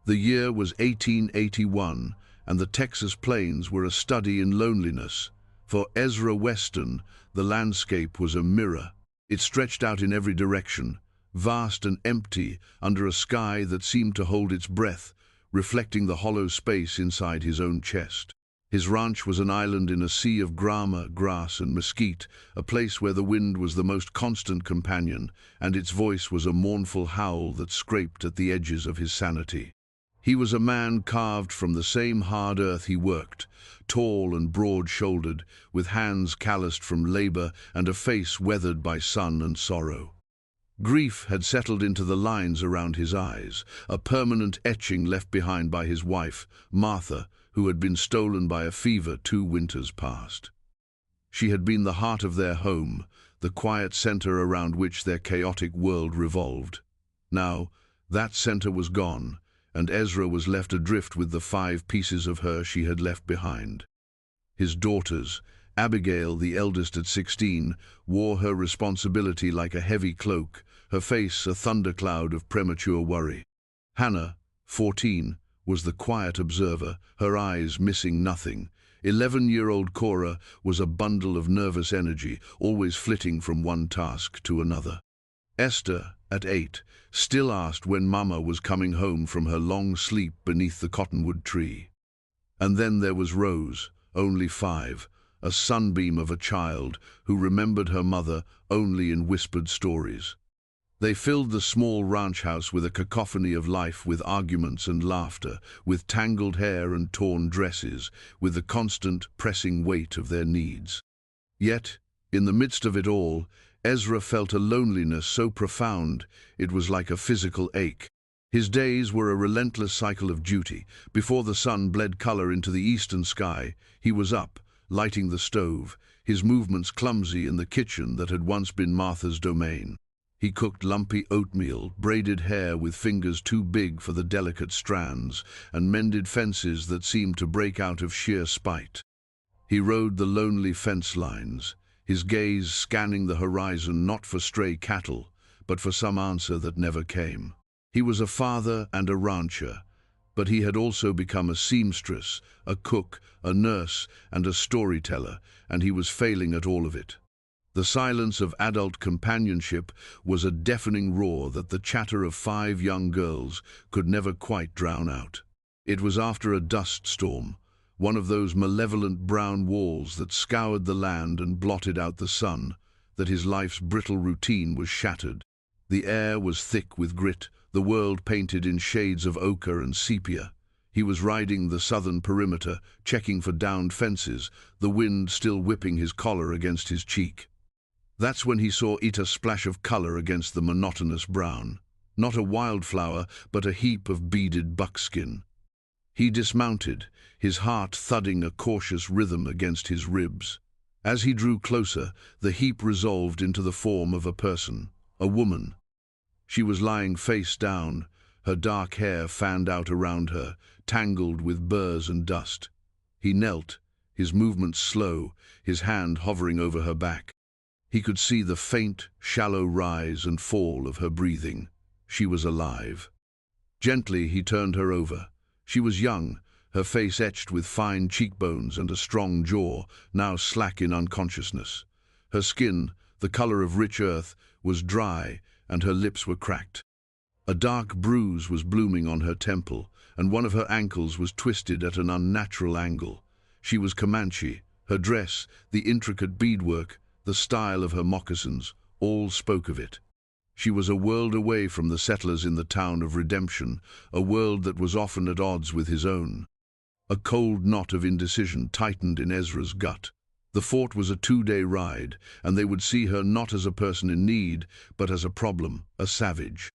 The year was 1881, and the Texas plains were a study in loneliness. For Ezra Weston, the landscape was a mirror. It stretched out in every direction, vast and empty, under a sky that seemed to hold its breath, reflecting the hollow space inside his own chest. His ranch was an island in a sea of grama, grass and mesquite, a place where the wind was the most constant companion, and its voice was a mournful howl that scraped at the edges of his sanity. He was a man carved from the same hard earth he worked, tall and broad-shouldered, with hands calloused from labor and a face weathered by sun and sorrow. Grief had settled into the lines around his eyes, a permanent etching left behind by his wife, Martha, who had been stolen by a fever 2 winters past. She had been the heart of their home, the quiet center around which their chaotic world revolved. Now, that center was gone, and Ezra was left adrift with the 5 pieces of her she had left behind. His daughters, Abigail, the eldest at 16, wore her responsibility like a heavy cloak, her face a thundercloud of premature worry. Hannah, 14, was the quiet observer, her eyes missing nothing. 11-year-old Cora was a bundle of nervous energy, always flitting from one task to another. Esther, at 8, still asked when Mama was coming home from her long sleep beneath the cottonwood tree. And then there was Rose, only 5, a sunbeam of a child who remembered her mother only in whispered stories. They filled the small ranch house with a cacophony of life, with arguments and laughter, with tangled hair and torn dresses, with the constant, pressing weight of their needs. Yet, in the midst of it all, Ezra felt a loneliness so profound it was like a physical ache. His days were a relentless cycle of duty. Before the sun bled color into the eastern sky, he was up, lighting the stove, his movements clumsy in the kitchen that had once been Martha's domain. He cooked lumpy oatmeal, braided hair with fingers too big for the delicate strands, and mended fences that seemed to break out of sheer spite. He rode the lonely fence lines, his gaze scanning the horizon not for stray cattle, but for some answer that never came. He was a father and a rancher, but he had also become a seamstress, a cook, a nurse, and a storyteller, and he was failing at all of it. The silence of adult companionship was a deafening roar that the chatter of 5 young girls could never quite drown out. It was after a dust storm, one of those malevolent brown walls that scoured the land and blotted out the sun, that his life's brittle routine was shattered. The air was thick with grit, the world painted in shades of ochre and sepia. He was riding the southern perimeter, checking for downed fences, the wind still whipping his collar against his cheek. That's when he saw a splash of color against the monotonous brown. Not a wildflower, but a heap of beaded buckskin. He dismounted, his heart thudding a cautious rhythm against his ribs. As he drew closer, the heap resolved into the form of a person, a woman. She was lying face down, her dark hair fanned out around her, tangled with burrs and dust. He knelt, his movements slow, his hand hovering over her back. He could see the faint, shallow rise and fall of her breathing. She was alive. Gently he turned her over. She was young, her face etched with fine cheekbones and a strong jaw, now slack in unconsciousness. Her skin, the color of rich earth, was dry, and her lips were cracked. A dark bruise was blooming on her temple, and one of her ankles was twisted at an unnatural angle. She was Comanche. Her dress, the intricate beadwork, the style of her moccasins, all spoke of it. She was a world away from the settlers in the town of Redemption, a world that was often at odds with his own. A cold knot of indecision tightened in Ezra's gut. The fort was a 2-day ride, and they would see her not as a person in need, but as a problem, a savage.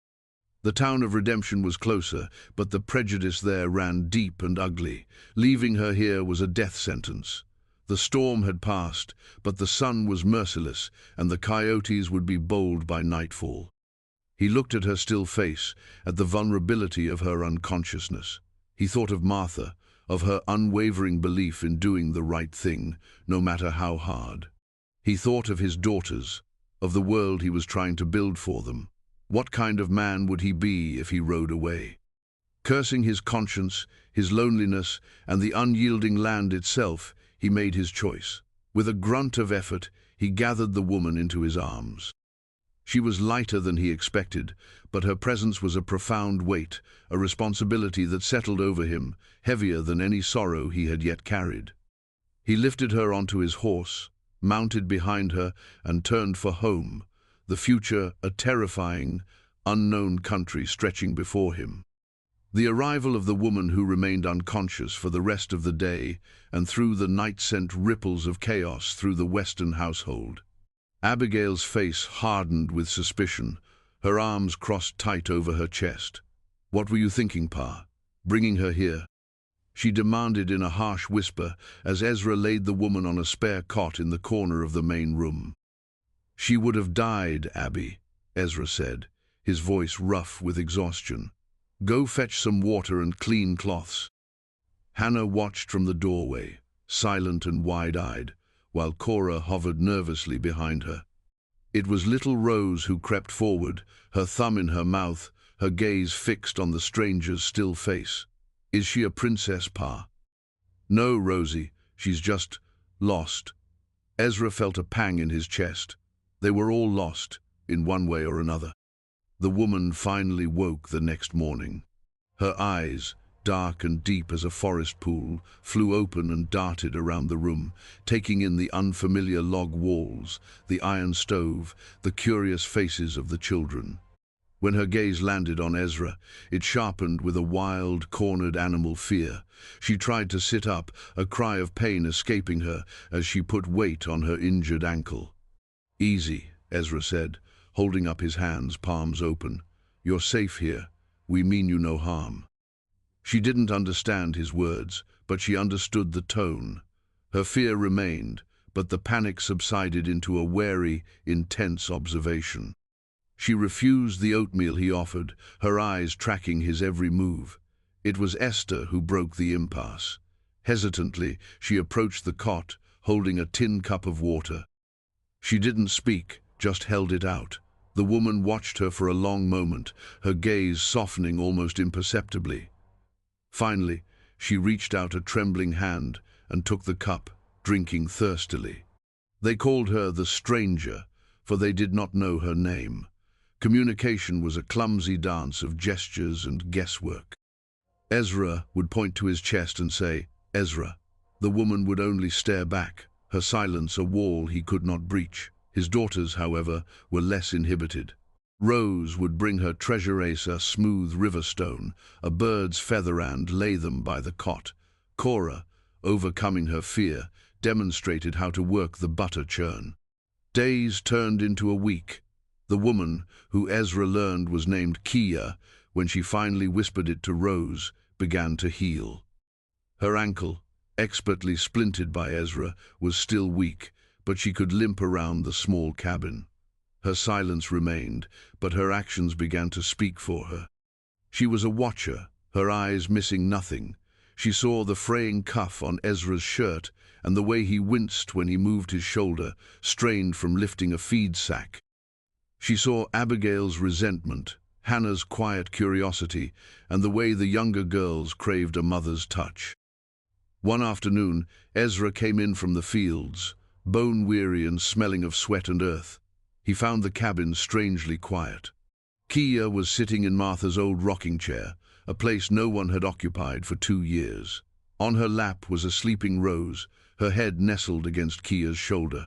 The town of Redemption was closer, but the prejudice there ran deep and ugly. Leaving her here was a death sentence. The storm had passed, but the sun was merciless, and the coyotes would be bold by nightfall. He looked at her still face, at the vulnerability of her unconsciousness. He thought of Martha, of her unwavering belief in doing the right thing, no matter how hard. He thought of his daughters, of the world he was trying to build for them. What kind of man would he be if he rode away? Cursing his conscience, his loneliness, and the unyielding land itself, he made his choice. With a grunt of effort, he gathered the woman into his arms. She was lighter than he expected, but her presence was a profound weight, a responsibility that settled over him, heavier than any sorrow he had yet carried. He lifted her onto his horse, mounted behind her, and turned for home, the future a terrifying, unknown country stretching before him. The arrival of the woman who remained unconscious for the rest of the day and through the night sent ripples of chaos through the Weston household. Abigail's face hardened with suspicion, her arms crossed tight over her chest. "What were you thinking, Pa? Bringing her here?" she demanded in a harsh whisper as Ezra laid the woman on a spare cot in the corner of the main room. "She would have died, Abby," Ezra said, his voice rough with exhaustion. "Go fetch some water and clean cloths." Hannah watched from the doorway, silent and wide-eyed, while Cora hovered nervously behind her. It was little Rose who crept forward, her thumb in her mouth, her gaze fixed on the stranger's still face. "Is she a princess, Pa?" "No, Rosie, she's just lost." Ezra felt a pang in his chest. They were all lost, in one way or another. The woman finally woke the next morning. Her eyes, dark and deep as a forest pool, flew open and darted around the room, taking in the unfamiliar log walls, the iron stove, the curious faces of the children. When her gaze landed on Ezra, it sharpened with a wild, cornered animal fear. She tried to sit up, a cry of pain escaping her as she put weight on her injured ankle. "Easy," Ezra said, holding up his hands, palms open. "You're safe here. We mean you no harm." She didn't understand his words, but she understood the tone. Her fear remained, but the panic subsided into a wary, intense observation. She refused the oatmeal he offered, her eyes tracking his every move. It was Esther who broke the impasse. Hesitantly, she approached the cot, holding a tin cup of water. She didn't speak, just held it out. The woman watched her for a long moment, her gaze softening almost imperceptibly. Finally, she reached out a trembling hand and took the cup, drinking thirstily. They called her the stranger, for they did not know her name. Communication was a clumsy dance of gestures and guesswork. Ezra would point to his chest and say, "Ezra." The woman would only stare back, her silence a wall he could not breach. His daughters, however, were less inhibited. Rose would bring her treasure ace, a smooth river stone, a bird's feather, and lay them by the cot. Cora, overcoming her fear, demonstrated how to work the butter churn. Days turned into a week. The woman, who Ezra learned was named Kiiya, when she finally whispered it to Rose, began to heal. Her ankle, expertly splintered by Ezra, was still weak, but she could limp around the small cabin. Her silence remained, but her actions began to speak for her. She was a watcher, her eyes missing nothing. She saw the fraying cuff on Ezra's shirt and the way he winced when he moved his shoulder, strained from lifting a feed sack. She saw Abigail's resentment, Hannah's quiet curiosity, and the way the younger girls craved a mother's touch. One afternoon, Ezra came in from the fields, bone-weary and smelling of sweat and earth. He found the cabin strangely quiet. Kiiya was sitting in Martha's old rocking chair, a place no one had occupied for 2 years. On her lap was a sleeping Rose, her head nestled against Kiiya's shoulder.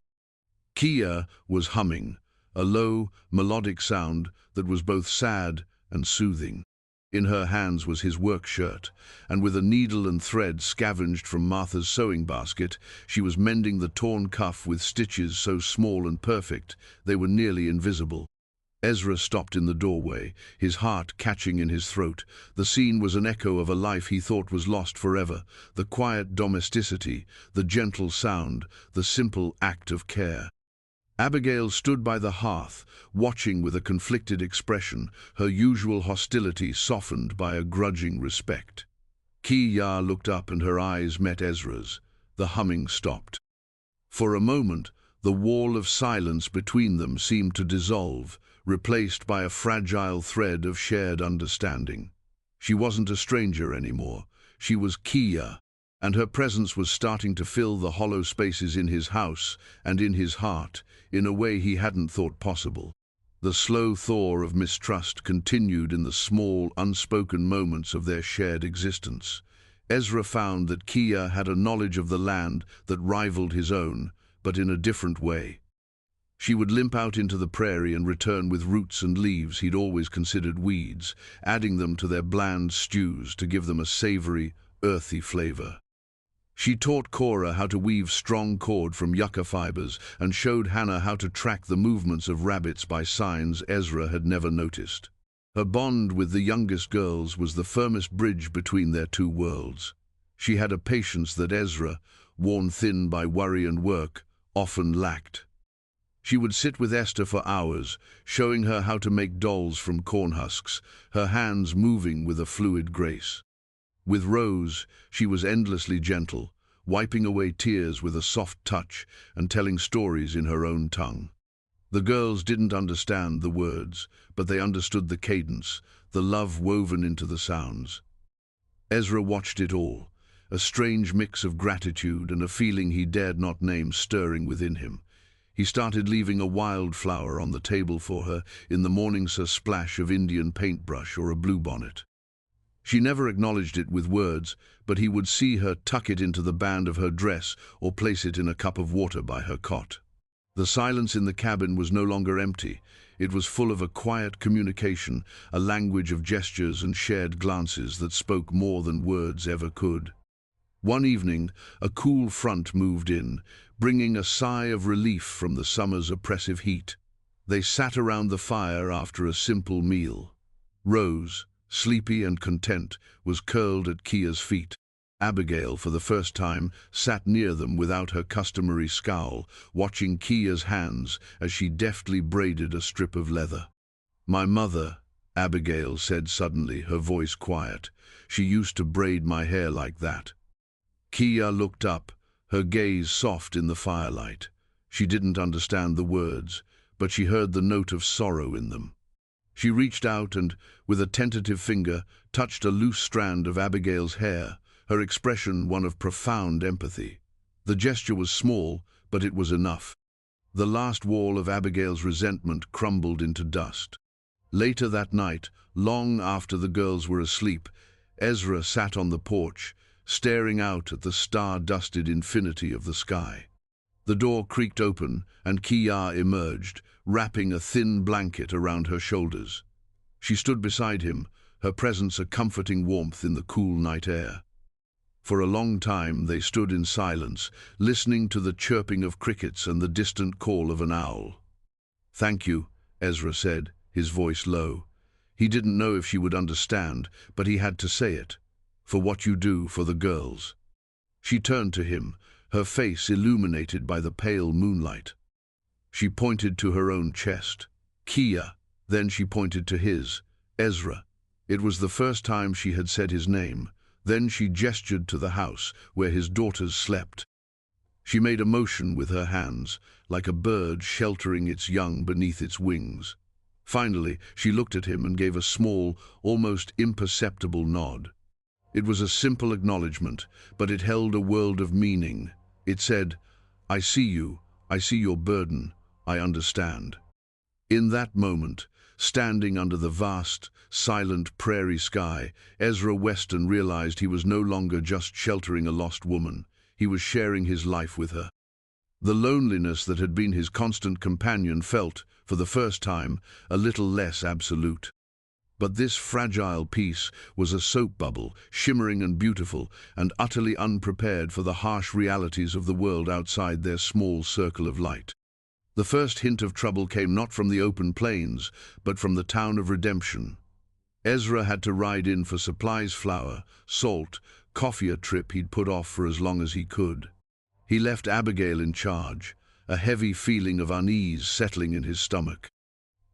Kiiya was humming, a low, melodic sound that was both sad and soothing. In her hands was his work shirt, and with a needle and thread scavenged from Martha's sewing basket, she was mending the torn cuff with stitches so small and perfect they were nearly invisible. Ezra stopped in the doorway, his heart catching in his throat. The scene was an echo of a life he thought was lost forever, the quiet domesticity, the gentle sound, the simple act of care. Abigail stood by the hearth, watching with a conflicted expression, her usual hostility softened by a grudging respect. Kiiya looked up and her eyes met Ezra's. The humming stopped. For a moment, the wall of silence between them seemed to dissolve, replaced by a fragile thread of shared understanding. She wasn't a stranger anymore. She was Kiiya, and her presence was starting to fill the hollow spaces in his house and in his heart in a way he hadn't thought possible. The slow thaw of mistrust continued in the small, unspoken moments of their shared existence. Ezra found that Kiiya had a knowledge of the land that rivaled his own, but in a different way. She would limp out into the prairie and return with roots and leaves he'd always considered weeds, adding them to their bland stews to give them a savory, earthy flavor. She taught Cora how to weave strong cord from yucca fibers and showed Hannah how to track the movements of rabbits by signs Ezra had never noticed. Her bond with the youngest girls was the firmest bridge between their two worlds. She had a patience that Ezra, worn thin by worry and work, often lacked. She would sit with Esther for hours, showing her how to make dolls from corn husks, her hands moving with a fluid grace. With Rose, she was endlessly gentle, wiping away tears with a soft touch and telling stories in her own tongue. The girls didn't understand the words, but they understood the cadence, the love woven into the sounds. Ezra watched it all, a strange mix of gratitude and a feeling he dared not name stirring within him. He started leaving a wildflower on the table for her in the morning's splash of Indian paintbrush or a bluebonnet. She never acknowledged it with words, but he would see her tuck it into the band of her dress or place it in a cup of water by her cot. The silence in the cabin was no longer empty. It was full of a quiet communication, a language of gestures and shared glances that spoke more than words ever could. One evening, a cool front moved in, bringing a sigh of relief from the summer's oppressive heat. They sat around the fire after a simple meal. Rose, sleepy and content, was curled at Kiiya's feet. Abigail, for the first time, sat near them without her customary scowl, watching Kiiya's hands as she deftly braided a strip of leather. "My mother," Abigail said suddenly, her voice quiet. "She used to braid my hair like that." Kiiya looked up, her gaze soft in the firelight. She didn't understand the words, but she heard the note of sorrow in them. She reached out and, with a tentative finger, touched a loose strand of Abigail's hair, her expression one of profound empathy. The gesture was small, but it was enough. The last wall of Abigail's resentment crumbled into dust. Later that night, long after the girls were asleep, Ezra sat on the porch, staring out at the star-dusted infinity of the sky. The door creaked open, and Kiiya emerged, wrapping a thin blanket around her shoulders. She stood beside him, her presence a comforting warmth in the cool night air. For a long time they stood in silence, listening to the chirping of crickets and the distant call of an owl. "Thank you," Ezra said, his voice low. He didn't know if she would understand, but he had to say it. "For what you do for the girls." She turned to him, her face illuminated by the pale moonlight. She pointed to her own chest. "Kiiya." Then she pointed to his. "Ezra." It was the first time she had said his name. Then she gestured to the house where his daughters slept. She made a motion with her hands, like a bird sheltering its young beneath its wings. Finally, she looked at him and gave a small, almost imperceptible nod. It was a simple acknowledgement, but it held a world of meaning. It said, "I see you, I see your burden, I understand." In that moment, standing under the vast, silent prairie sky, Ezra Weston realized he was no longer just sheltering a lost woman. He was sharing his life with her. The loneliness that had been his constant companion felt, for the first time, a little less absolute. But this fragile piece was a soap bubble, shimmering and beautiful, and utterly unprepared for the harsh realities of the world outside their small circle of light. The first hint of trouble came not from the open plains, but from the town of Redemption. Ezra had to ride in for supplies, flour, salt, coffee, a trip he'd put off for as long as he could. He left Abigail in charge, a heavy feeling of unease settling in his stomach.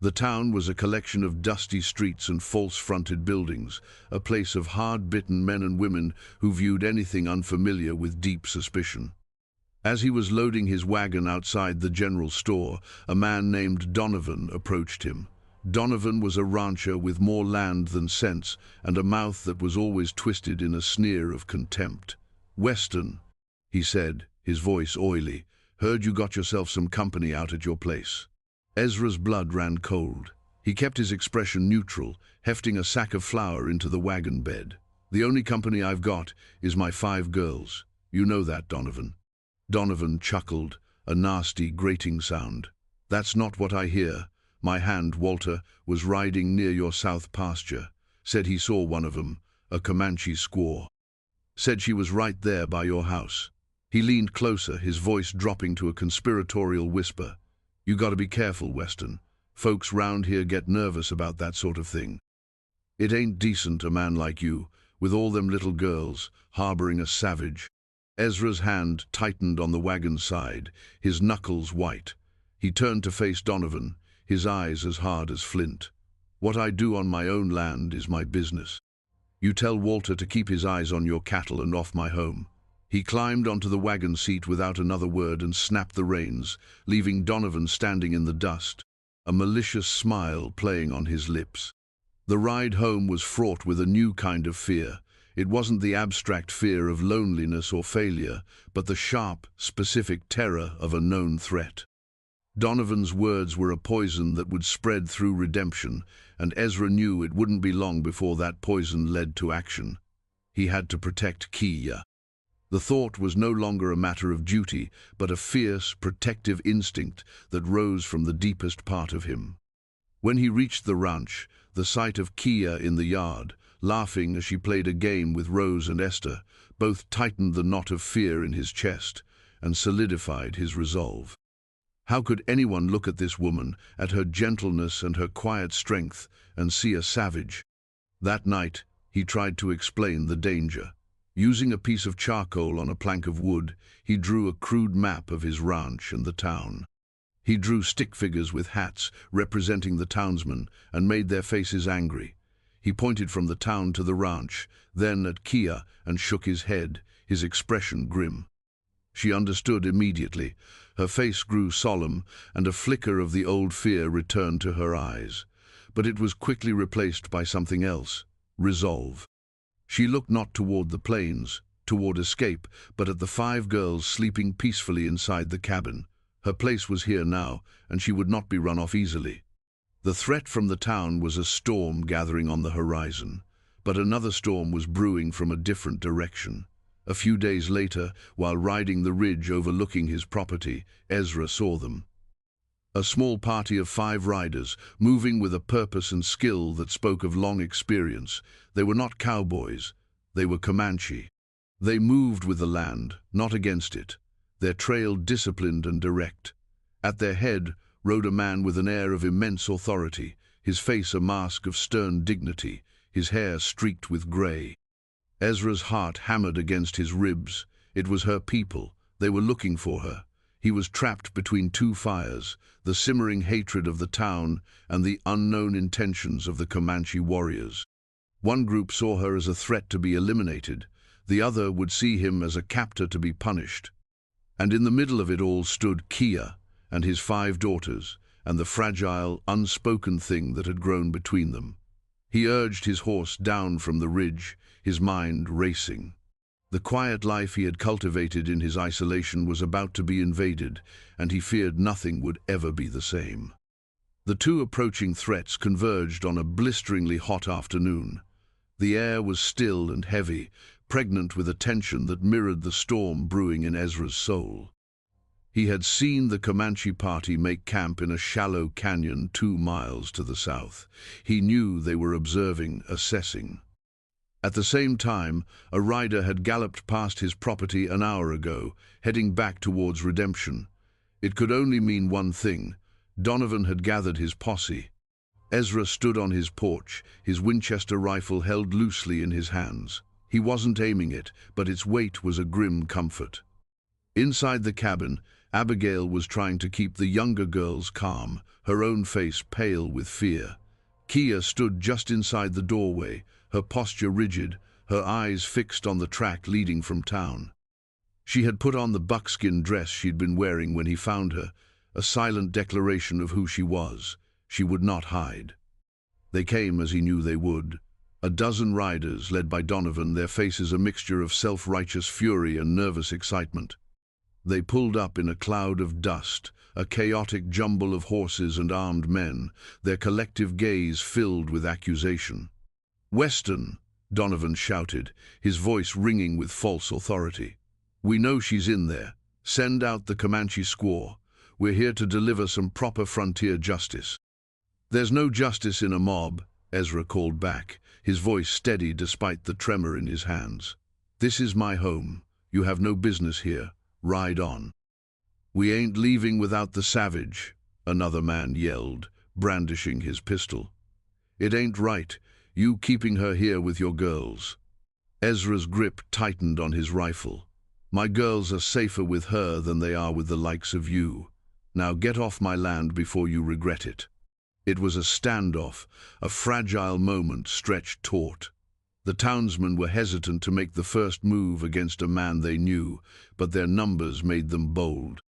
The town was a collection of dusty streets and false-fronted buildings, a place of hard-bitten men and women who viewed anything unfamiliar with deep suspicion. As he was loading his wagon outside the general store, a man named Donovan approached him. Donovan was a rancher with more land than sense and a mouth that was always twisted in a sneer of contempt. "Weston," he said, his voice oily, "heard you got yourself some company out at your place." Ezra's blood ran cold. He kept his expression neutral, hefting a sack of flour into the wagon bed. "The only company I've got is my 5 girls. You know that, Donovan." Donovan chuckled, a nasty, grating sound. "That's not what I hear. My hand, Walter, was riding near your south pasture. Said he saw one of 'em, a Comanche squaw. Said she was right there by your house." He leaned closer, his voice dropping to a conspiratorial whisper. "You gotta be careful, Weston. Folks round here get nervous about that sort of thing. It ain't decent, a man like you, with all them little girls, harboring a savage." Ezra's hand tightened on the wagon's side, his knuckles white. He turned to face Donovan, his eyes as hard as flint. "What I do on my own land is my business. You tell Walter to keep his eyes on your cattle and off my home." He climbed onto the wagon seat without another word and snapped the reins, leaving Donovan standing in the dust, a malicious smile playing on his lips. The ride home was fraught with a new kind of fear. It wasn't the abstract fear of loneliness or failure, but the sharp, specific terror of a known threat. Donovan's words were a poison that would spread through redemption, and Ezra knew it wouldn't be long before that poison led to action. He had to protect Kiiya. The thought was no longer a matter of duty, but a fierce, protective instinct that rose from the deepest part of him. When he reached the ranch, the sight of Kiiya in the yard, laughing as she played a game with Rose and Esther, both tightened the knot of fear in his chest and solidified his resolve. How could anyone look at this woman, at her gentleness and her quiet strength, and see a savage? That night, he tried to explain the danger. Using a piece of charcoal on a plank of wood, he drew a crude map of his ranch and the town. He drew stick figures with hats representing the townsmen and made their faces angry. He pointed from the town to the ranch, then at Kiiya, and shook his head, his expression grim. She understood immediately. Her face grew solemn, and a flicker of the old fear returned to her eyes. But it was quickly replaced by something else: resolve. She looked not toward the plains, toward escape, but at the 5 girls sleeping peacefully inside the cabin. Her place was here now, and she would not be run off easily. The threat from the town was a storm gathering on the horizon, but another storm was brewing from a different direction. A few days later, while riding the ridge overlooking his property, Ezra saw them. A small party of 5 riders, moving with a purpose and skill that spoke of long experience. They were not cowboys, they were Comanche. They moved with the land, not against it, their trail disciplined and direct. At their head rode a man with an air of immense authority, his face a mask of stern dignity, his hair streaked with gray. Ezra's heart hammered against his ribs. It was her people. They were looking for her. He was trapped between 2 fires, the simmering hatred of the town and the unknown intentions of the Comanche warriors. One group saw her as a threat to be eliminated. The other would see him as a captor to be punished. And in the middle of it all stood Kiiya and his 5 daughters, and the fragile, unspoken thing that had grown between them. He urged his horse down from the ridge, his mind racing. The quiet life he had cultivated in his isolation was about to be invaded, and he feared nothing would ever be the same. The 2 approaching threats converged on a blisteringly hot afternoon. The air was still and heavy, pregnant with a tension that mirrored the storm brewing in Ezra's soul. He had seen the Comanche party make camp in a shallow canyon 2 miles to the south. He knew they were observing, assessing. At the same time, a rider had galloped past his property an hour ago, heading back towards redemption. It could only mean one thing: Donovan had gathered his posse. Ezra stood on his porch, his Winchester rifle held loosely in his hands. He wasn't aiming it, but its weight was a grim comfort. Inside the cabin, Abigail was trying to keep the younger girls calm, her own face pale with fear. Kiiya stood just inside the doorway, her posture rigid, her eyes fixed on the track leading from town. She had put on the buckskin dress she'd been wearing when he found her, a silent declaration of who she was. She would not hide. They came as he knew they would. A dozen riders, led by Donovan, their faces a mixture of self-righteous fury and nervous excitement. They pulled up in a cloud of dust, a chaotic jumble of horses and armed men, their collective gaze filled with accusation. "Weston!" Donovan shouted, his voice ringing with false authority. "We know she's in there. Send out the Comanche squaw. We're here to deliver some proper frontier justice." "There's no justice in a mob," Ezra called back, his voice steady despite the tremor in his hands. "This is my home. You have no business here. Ride on." "We ain't leaving without the savage," another man yelled, brandishing his pistol. "It ain't right, you keeping her here with your girls." Ezra's grip tightened on his rifle. "My girls are safer with her than they are with the likes of you. Now get off my land before you regret it." It was a standoff, a fragile moment stretched taut. The townsmen were hesitant to make the first move against a man they knew, but their numbers made them bold.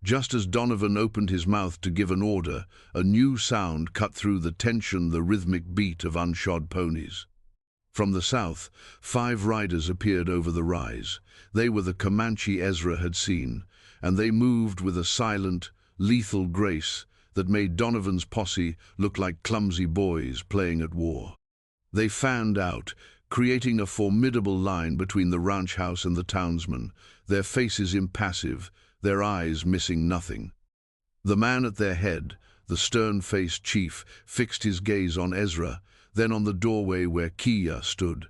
Just as Donovan opened his mouth to give an order, a new sound cut through the tension, the rhythmic beat of unshod ponies. From the south, 5 riders appeared over the rise. They were the Comanche Ezra had seen, and they moved with a silent, lethal grace that made Donovan's posse look like clumsy boys playing at war. They fanned out, creating a formidable line between the ranch house and the townsmen, their faces impassive, their eyes missing nothing. The man at their head, the stern-faced chief, fixed his gaze on Ezra, then on the doorway where Kiiya stood.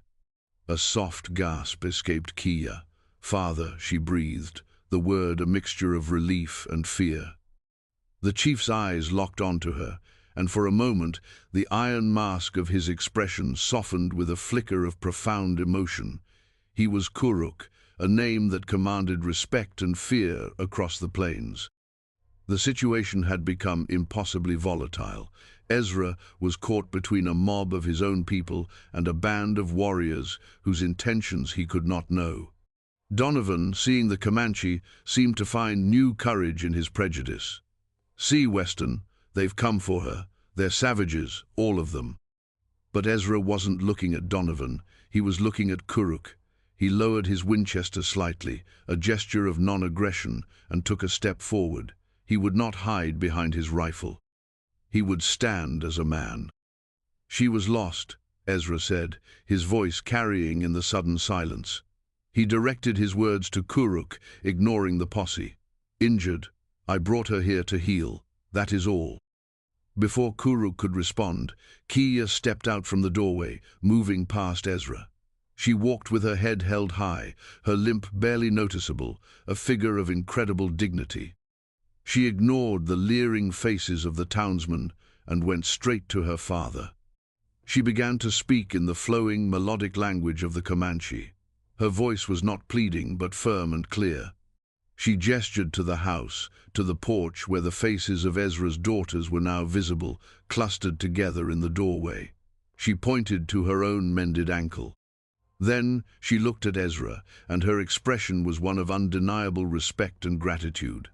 A soft gasp escaped Kiiya. "Father," she breathed, the word a mixture of relief and fear. The chief's eyes locked onto her, and for a moment the iron mask of his expression softened with a flicker of profound emotion. He was Kuruk, a name that commanded respect and fear across the plains. The situation had become impossibly volatile. Ezra was caught between a mob of his own people and a band of warriors whose intentions he could not know. Donovan, seeing the Comanche, seemed to find new courage in his prejudice. "See, Weston, they've come for her. They're savages, all of them." But Ezra wasn't looking at Donovan. He was looking at Kuruk. He lowered his Winchester slightly, a gesture of non-aggression, and took a step forward. He would not hide behind his rifle. He would stand as a man. "She was lost," Ezra said, his voice carrying in the sudden silence. He directed his words to Kuruk, ignoring the posse. "Injured. I brought her here to heal. That is all." Before Kuruk could respond, Kiiya stepped out from the doorway, moving past Ezra. She walked with her head held high, her limp barely noticeable, a figure of incredible dignity. She ignored the leering faces of the townsmen and went straight to her father. She began to speak in the flowing, melodic language of the Comanche. Her voice was not pleading, but firm and clear. She gestured to the house, to the porch where the faces of Ezra's daughters were now visible, clustered together in the doorway. She pointed to her own mended ankle. Then she looked at Ezra, and her expression was one of undeniable respect and gratitude.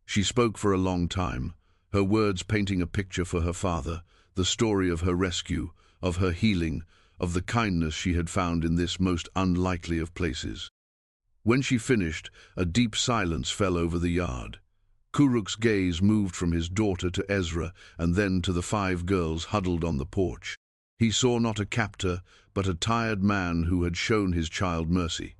She spoke for a long time, her words painting a picture for her father, the story of her rescue, of her healing, of the kindness she had found in this most unlikely of places. When she finished, a deep silence fell over the yard. Kuruk's gaze moved from his daughter to Ezra and then to the 5 girls huddled on the porch. He saw not a captor, but a tired man who had shown his child mercy.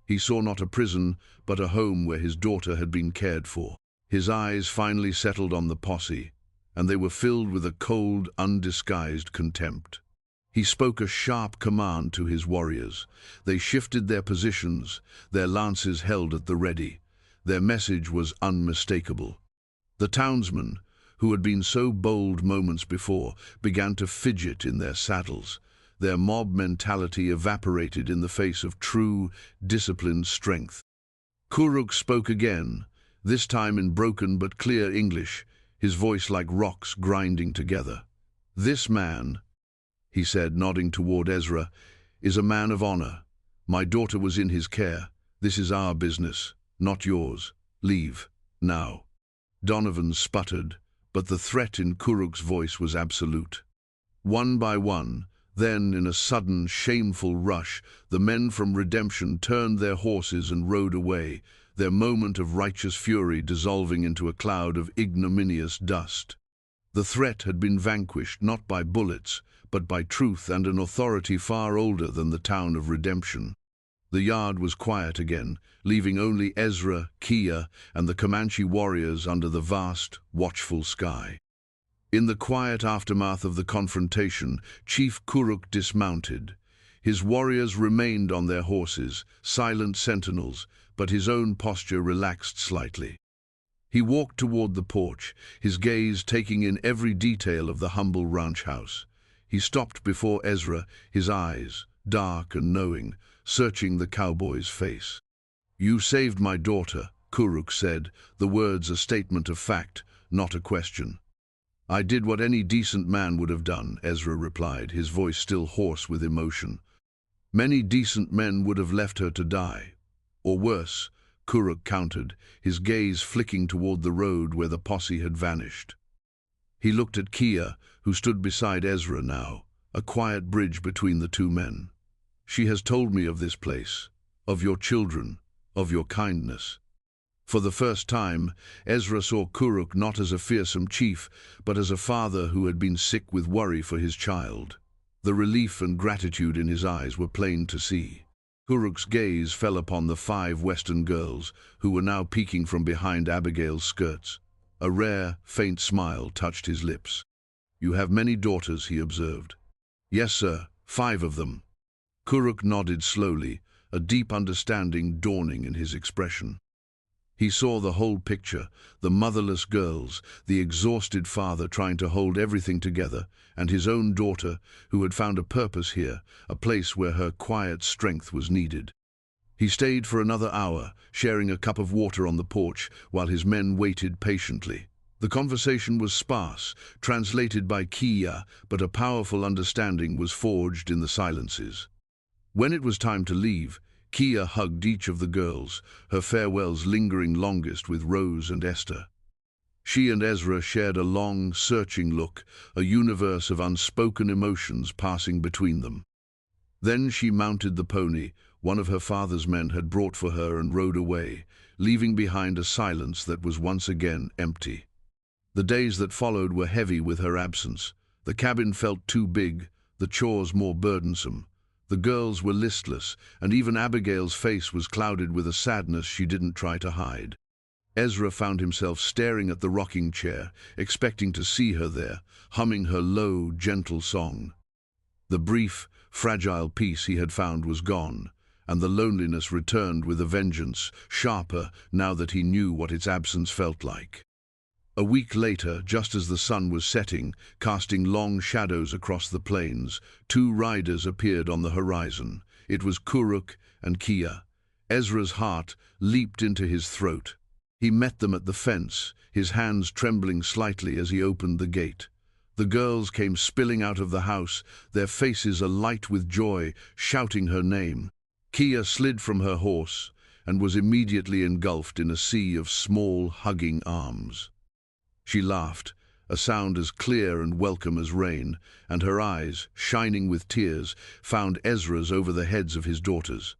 He saw not a prison, but a home where his daughter had been cared for. His eyes finally settled on the posse, and they were filled with a cold, undisguised contempt. He spoke a sharp command to his warriors. They shifted their positions, their lances held at the ready. Their message was unmistakable. The townsmen, who had been so bold moments before, began to fidget in their saddles. Their mob mentality evaporated in the face of true, disciplined strength. Kuruk spoke again, this time in broken but clear English, his voice like rocks grinding together. "This man," he said, nodding toward Ezra, "is a man of honor. My daughter was in his care. This is our business, not yours. Leave, now." Donovan sputtered, but the threat in Kuruk's voice was absolute. One by one, then, in a sudden, shameful rush, the men from Redemption turned their horses and rode away, their moment of righteous fury dissolving into a cloud of ignominious dust. The threat had been vanquished not by bullets, but by truth and an authority far older than the town of Redemption. The yard was quiet again, leaving only Ezra, Kiiya, and the Comanche warriors under the vast, watchful sky. In the quiet aftermath of the confrontation, Chief Kuruk dismounted. His warriors remained on their horses, silent sentinels, but his own posture relaxed slightly. He walked toward the porch, his gaze taking in every detail of the humble ranch house. He stopped before Ezra, his eyes, dark and knowing, searching the cowboy's face. "You saved my daughter," Kuruk said, the words a statement of fact, not a question. "I did what any decent man would have done," Ezra replied, his voice still hoarse with emotion. "Many decent men would have left her to die. Or worse," Kuruk countered, his gaze flicking toward the road where the posse had vanished. He looked at Kiiya, who stood beside Ezra now, a quiet bridge between the two men. "She has told me of this place, of your children, of your kindness." For the first time, Ezra saw Kuruk not as a fearsome chief, but as a father who had been sick with worry for his child. The relief and gratitude in his eyes were plain to see. Kuruk's gaze fell upon the 5 Western girls, who were now peeking from behind Abigail's skirts. A rare, faint smile touched his lips. "You have many daughters," he observed. "Yes, sir, 5 of them." Kuruk nodded slowly, a deep understanding dawning in his expression. He saw the whole picture, the motherless girls, the exhausted father trying to hold everything together, and his own daughter, who had found a purpose here, a place where her quiet strength was needed. He stayed for another hour, sharing a cup of water on the porch, while his men waited patiently. The conversation was sparse, translated by Kiiya, but a powerful understanding was forged in the silences. When it was time to leave, Kiiya hugged each of the girls, her farewells lingering longest with Rose and Esther. She and Ezra shared a long, searching look, a universe of unspoken emotions passing between them. Then she mounted the pony one of her father's men had brought for her and rode away, leaving behind a silence that was once again empty. The days that followed were heavy with her absence. The cabin felt too big, the chores more burdensome. The girls were listless, and even Abigail's face was clouded with a sadness she didn't try to hide. Ezra found himself staring at the rocking chair, expecting to see her there, humming her low, gentle song. The brief, fragile peace he had found was gone, and the loneliness returned with a vengeance, sharper now that he knew what its absence felt like. A week later, just as the sun was setting, casting long shadows across the plains, 2 riders appeared on the horizon. It was Kuruk and Kiiya. Ezra's heart leaped into his throat. He met them at the fence, his hands trembling slightly as he opened the gate. The girls came spilling out of the house, their faces alight with joy, shouting her name. Kiiya slid from her horse and was immediately engulfed in a sea of small, hugging arms. She laughed, a sound as clear and welcome as rain, and her eyes, shining with tears, found Ezra's over the heads of his daughters.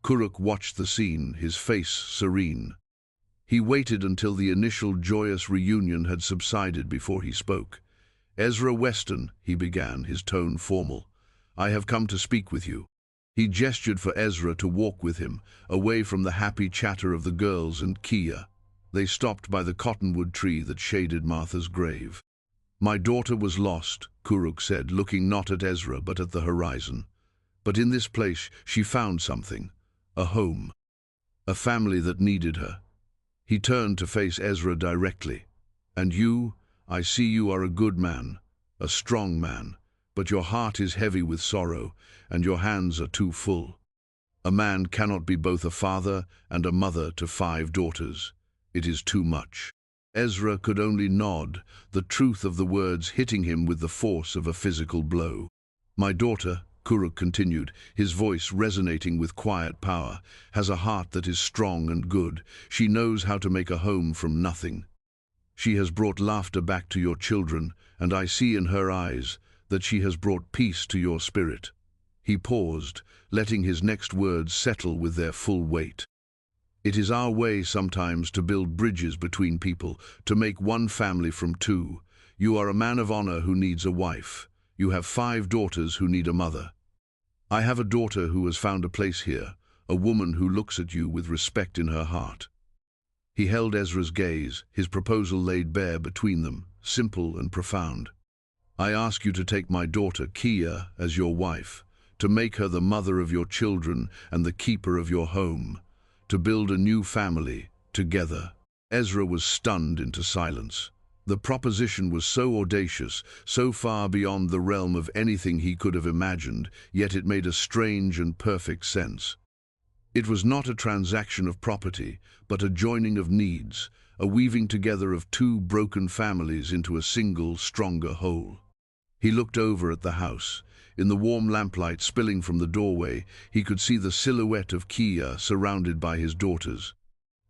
Kuruk watched the scene, his face serene. He waited until the initial joyous reunion had subsided before he spoke. "Ezra Weston," he began, his tone formal, "I have come to speak with you." He gestured for Ezra to walk with him, away from the happy chatter of the girls and Kiiya. They stopped by the cottonwood tree that shaded Martha's grave. "My daughter was lost," Kuruk said, looking not at Ezra but at the horizon. "But in this place she found something, a home, a family that needed her." He turned to face Ezra directly. "And you, I see you are a good man, a strong man, but your heart is heavy with sorrow, and your hands are too full. A man cannot be both a father and a mother to 5 daughters. It is too much." Ezra could only nod, the truth of the words hitting him with the force of a physical blow. "My daughter," Kuruk continued, his voice resonating with quiet power, "has a heart that is strong and good. She knows how to make a home from nothing. She has brought laughter back to your children, and I see in her eyes that she has brought peace to your spirit." He paused, letting his next words settle with their full weight. "It is our way sometimes to build bridges between people, to make one family from two. You are a man of honor who needs a wife. You have 5 daughters who need a mother. I have a daughter who has found a place here, a woman who looks at you with respect in her heart." He held Ezra's gaze, his proposal laid bare between them, simple and profound. "I ask you to take my daughter, Kiiya, as your wife, to make her the mother of your children and the keeper of your home, to build a new family, together." Ezra was stunned into silence. The proposition was so audacious, so far beyond the realm of anything he could have imagined, yet it made a strange and perfect sense. It was not a transaction of property, but a joining of needs, a weaving together of 2 broken families into a single, stronger whole. He looked over at the house. In the warm lamplight spilling from the doorway, he could see the silhouette of Kiiya surrounded by his daughters.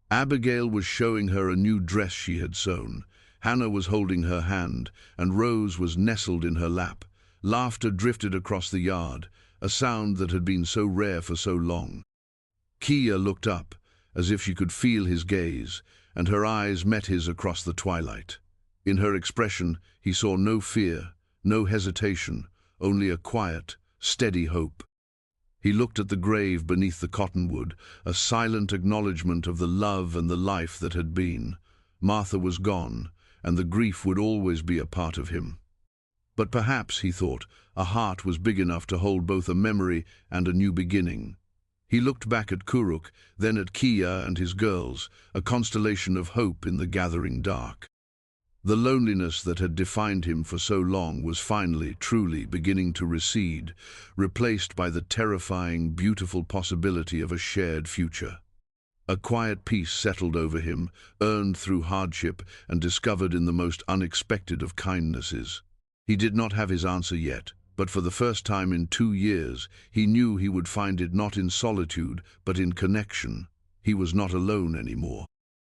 Abigail was showing her a new dress she had sewn. Hannah was holding her hand, and Rose was nestled in her lap. Laughter drifted across the yard, a sound that had been so rare for so long. Kiiya looked up, as if she could feel his gaze, and her eyes met his across the twilight. In her expression, he saw no fear, no hesitation, only a quiet, steady hope. He looked at the grave beneath the cottonwood, a silent acknowledgement of the love and the life that had been. Martha was gone, and the grief would always be a part of him. But perhaps, he thought, a heart was big enough to hold both a memory and a new beginning. He looked back at Kuruk, then at Kiiya and his girls, a constellation of hope in the gathering dark. The loneliness that had defined him for so long was finally, truly beginning to recede, replaced by the terrifying, beautiful possibility of a shared future. A quiet peace settled over him, earned through hardship and discovered in the most unexpected of kindnesses. He did not have his answer yet, but for the first time in 2 years, he knew he would find it not in solitude, but in connection. He was not alone anymore.